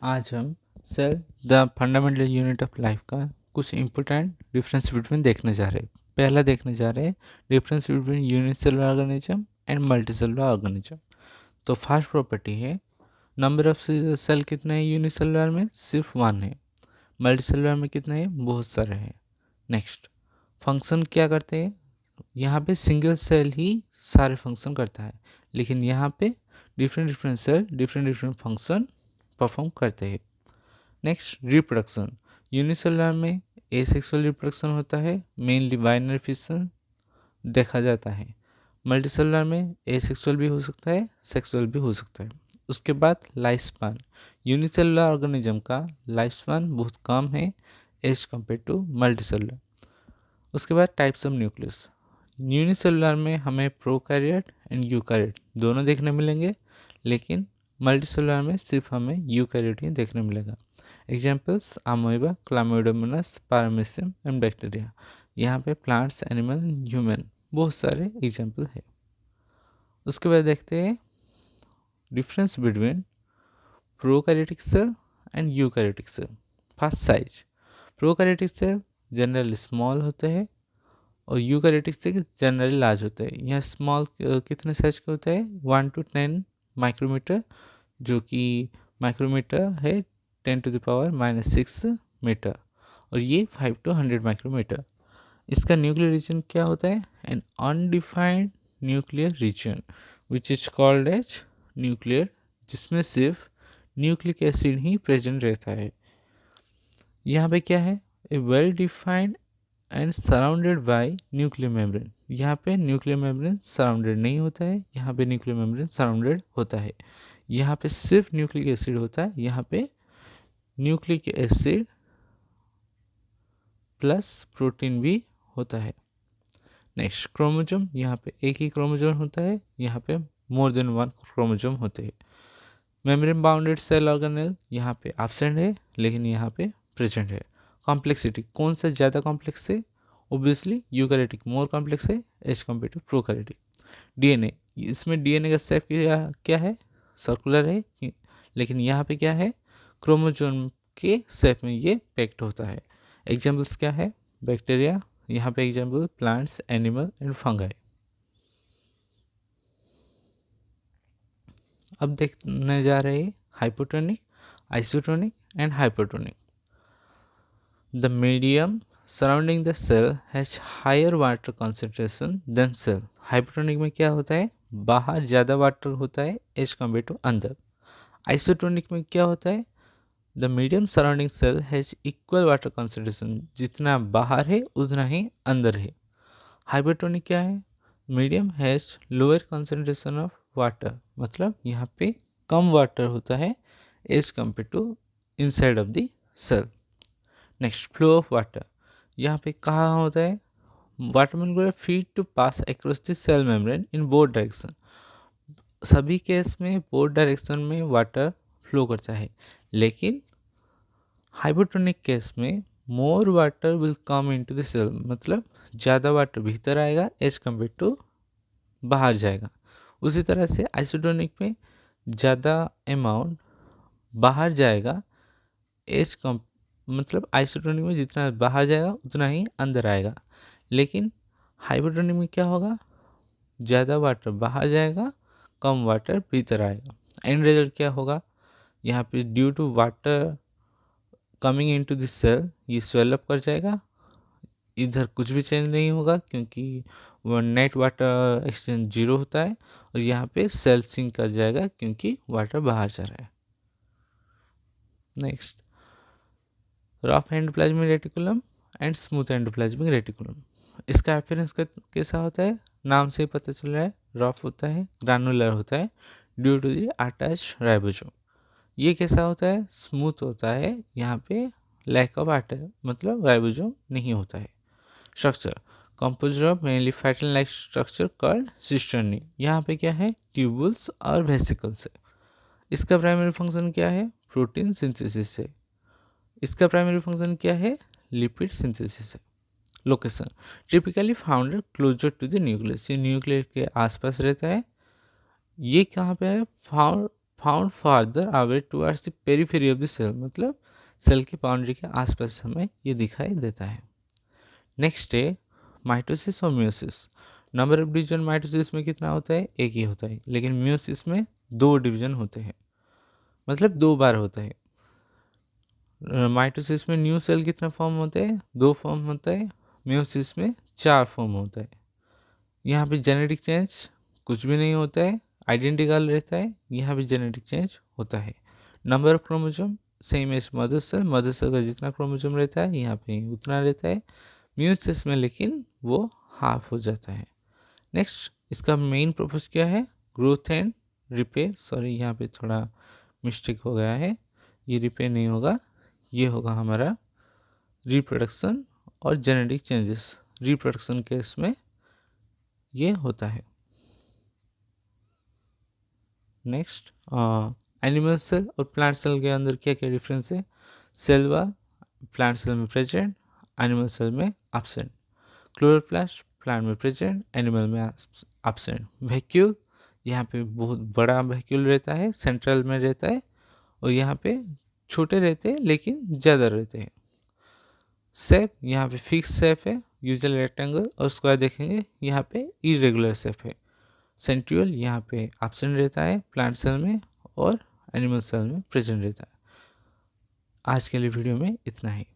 आज हम cell the fundamental unit of life का कुछ इंपॉर्टेंट डिफरेंस बिटवीन देखने जा रहे हैं। पहला देखने जा रहे हैं difference between unicellular organism and multicellular organism. तो फर्स्ट प्रॉपर्टी है नंबर ऑफ सेल कितने हैं यूनिसेलुलर में, सिर्फ 1 है। मल्टीसेलुलर में कितने हैं, बहुत सारे हैं। नेक्स्ट, फंक्शन क्या करते हैं, यहाँ पे सिंगल सेल ही सारे फंक्शन करता है, लेकिन यहाँ पे different cell different function perform करते हैं। Next, reproduction. यूनिसेलुलर में एसेक्सुअल रिप्रोडक्शन होता है, मेनली बाइनरी फिशन देखा जाता है। मल्टीसेलुलर में एसेक्सुअल भी हो सकता है, सेक्सुअल भी हो सकता है। उसके बाद लाइफ स्पान। यूनिसेलुलर ऑर्गेनिज्म का लाइफ स्पान बहुत कम है एज कम्पेयर टू मल्टीसेलुलर। उसके बाद टाइप्स ऑफ न्यूक्लियस। यूनिसेलुलर में हमें प्रोकैरियोट एंड यूकैरियोट दोनों देखने मिलेंगे, लेकिन मल्टीसेलुलर में सिर्फ हमें यूकैरियोट ही देखने मिलेगा। Examples amoeba, chlamydomonas, paramecium and bacteria. यहाँ पे प्लांट्स, एनिमल, ह्यूमन बहुत सारे एग्जाम्पल है। उसके बाद देखते हैं difference between prokaryotic cell and eukaryotic cell. First, size. Prokaryotic cell generally small होते हैं और यूकैरियोटिक सेल जनरली लार्ज होते हैं। यहाँ स्मॉल कितने साइज के होते हैं, 1 to 10 माइक्रोमीटर, जो कि माइक्रोमीटर है 10⁻⁻6 मीटर, और ये 5 to 100 माइक्रोमीटर। इसका न्यूक्लियर रीजन क्या होता है, an undefined nuclear region which is called as nuclear, जिसमें सिर्फ न्यूक्लिक एसिड ही प्रेजेंट रहता है। यहाँ पे क्या है, a well defined and surrounded by nuclear membrane. यहाँ पे न्यूक्लियर मेम्ब्रेन सराउंडेड नहीं होता है, यहाँ पे न्यूक्लियर मेम्ब्रेन सराउंडेड होता है। यहाँ पे सिर्फ न्यूक्लिक एसिड होता है, यहाँ पे न्यूक्लिक एसिड प्लस प्रोटीन भी होता है। Next, chromosome. यहाँ पे एक ही क्रोमोजोम होता है, यहाँ पे मोर देन 1 क्रोमोजोम होते हैं। मेम्ब्रेन बाउंडेड सेल ऑर्गेनेल यहाँ पे एब्सेंट है, लेकिन यहाँ पे प्रेजेंट है। कॉम्प्लेक्सिटी, कौन सा ज़्यादा कॉम्प्लेक्स है, ओब्वियसली यूकैरियोटिक मोर कॉम्प्लेक्स है as compare to prokaryotic. DNA, इसमें डीएनए का शेप क्या है, सर्कुलर है, लेकिन यहाँ पे क्या है, क्रोमोजोम के शेप में ये पैक्ड होता है। एग्जाम्पल्स क्या है, बैक्टीरिया, यहाँ पे example plants, animal and fungi. अब देखने जा रहे हैं hypotonic, isotonic and hypotonic. The medium surrounding the cell has higher water concentration than cell. Hypotonic में क्या होता है, बाहर ज़्यादा वाटर होता है एज कम्पेयर टू अंदर। आइसोटोनिक में क्या होता है, the medium surrounding cell has equal water concentration, जितना बाहर है उतना ही अंदर है। हाइपोटोनिक क्या है, medium has lower concentration of water, मतलब यहाँ पे कम वाटर होता है as compare to inside of the cell. Next, flow of water. यहाँ पे कहाँ होता है, water molecule free to pass across the cell membrane in both direction. सभी केस में बोथ डायरेक्शन में वाटर फ्लो करता है, लेकिन हाइपोटोनिक केस में more water will come into the cell, मतलब ज़्यादा वाटर भीतर आएगा एज कम्पेयर टू बाहर जाएगा। उसी तरह से आइसोटोनिक में ज़्यादा अमाउंट बाहर जाएगा एज कम, मतलब आइसोटोनिक में जितना बाहर जाएगा उतना ही अंदर आएगा, लेकिन हाइपोटोनिक में क्या होगा, ज़्यादा वाटर बाहर जाएगा, कम वाटर भीतर आएगा। एंड रिजल्ट क्या होगा, यहाँ पे due to water coming into this cell ये स्वेलअप कर जाएगा, इधर कुछ भी चेंज नहीं होगा क्योंकि नेट वाटर एक्सचेंज 0 होता है, और यहाँ पे सेल सिंक कर जाएगा क्योंकि वाटर बाहर जा रहा है। Next, rough endoplasmic reticulum and smooth endoplasmic reticulum. इसका अपीयरेंस कैसा होता है, नाम से ही पता चल रहा है, रफ होता है, ग्रानुलर होता है due to the attach ribosome. ये कैसा होता है, स्मूथ होता है, यहाँ पे लैक ऑफ अटैच, मतलब राइबोसोम नहीं होता है। Structure, composed of mainly flatten like structure called cisternae. यहाँ पे क्या है, ट्यूबुल्स और वेसिकल्स है। इसका प्राइमरी फंक्शन क्या है, प्रोटीन सिंथेसिस है। इसका प्राइमरी फंक्शन क्या है, लिपिड सिंथेसिस है। Location, typically found closer to the nucleus, ये न्यूक्लियस के आसपास रहता है। ये कहाँ पे है, found farther away towards the periphery of the cell, मतलब सेल की बाउंड्री के आसपास हमें ये दिखाई देता है। नेक्स्ट है माइटोसिस और meiosis. Number of division mitosis में कितना होता है? एक ही होता है, लेकिन मियोसिस में 2 डिवीजन होते हैं, मतलब 2 बार होता है। माइटोसिस में न्यू सेल कितना फॉर्म होता है? 2 फॉर्म होता है। मियोसिस में 4 फॉर्म होता है। यहाँ पे जेनेटिक चेंज कुछ भी नहीं होता है, आइडेंटिकल रहता है। यहाँ पे जेनेटिक चेंज होता है। Number of chromosome same as mother cell का जितना क्रोमोसोम रहता है यहाँ पे उतना रहता है। मियोसिस में लेकिन वो हाफ हो जाता है। नेक्स्ट, इसका मेन पर्पस क्या है? Growth and repair. सॉरी, यहाँ पे थोड़ा मिस्टेक हो गया है, ये रिपेयर नहीं होगा, ये होगा हमारा रिप्रोडक्शन और जेनेटिक चेंजेस। रिप्रोडक्शन केस में ये होता है। नेक्स्ट, एनिमल सेल और प्लांट सेल के अंदर क्या क्या डिफरेंस है? सेल वॉल प्लांट सेल में प्रेजेंट, एनिमल सेल में एब्सेंट। क्लोरोप्लास्ट प्लांट में प्रेजेंट, एनिमल में एब्सेंट। वैक्यूल, यहाँ पे बहुत बड़ा वैक्यूल रहता है, सेंट्रल में रहता है, और यहाँ पे छोटे रहते हैं लेकिन ज़्यादा रहते हैं। शेप, यहाँ पे फिक्स शेप है, यूजुअल रेक्टेंगल, और स्क्वायर देखेंगे यहाँ पे इरेगुलर शेप है। सेंट्रियोल यहाँ पे एब्सेंट रहता है प्लांट सेल में, और एनिमल सेल में प्रेजेंट रहता है। आज के लिए वीडियो में इतना ही।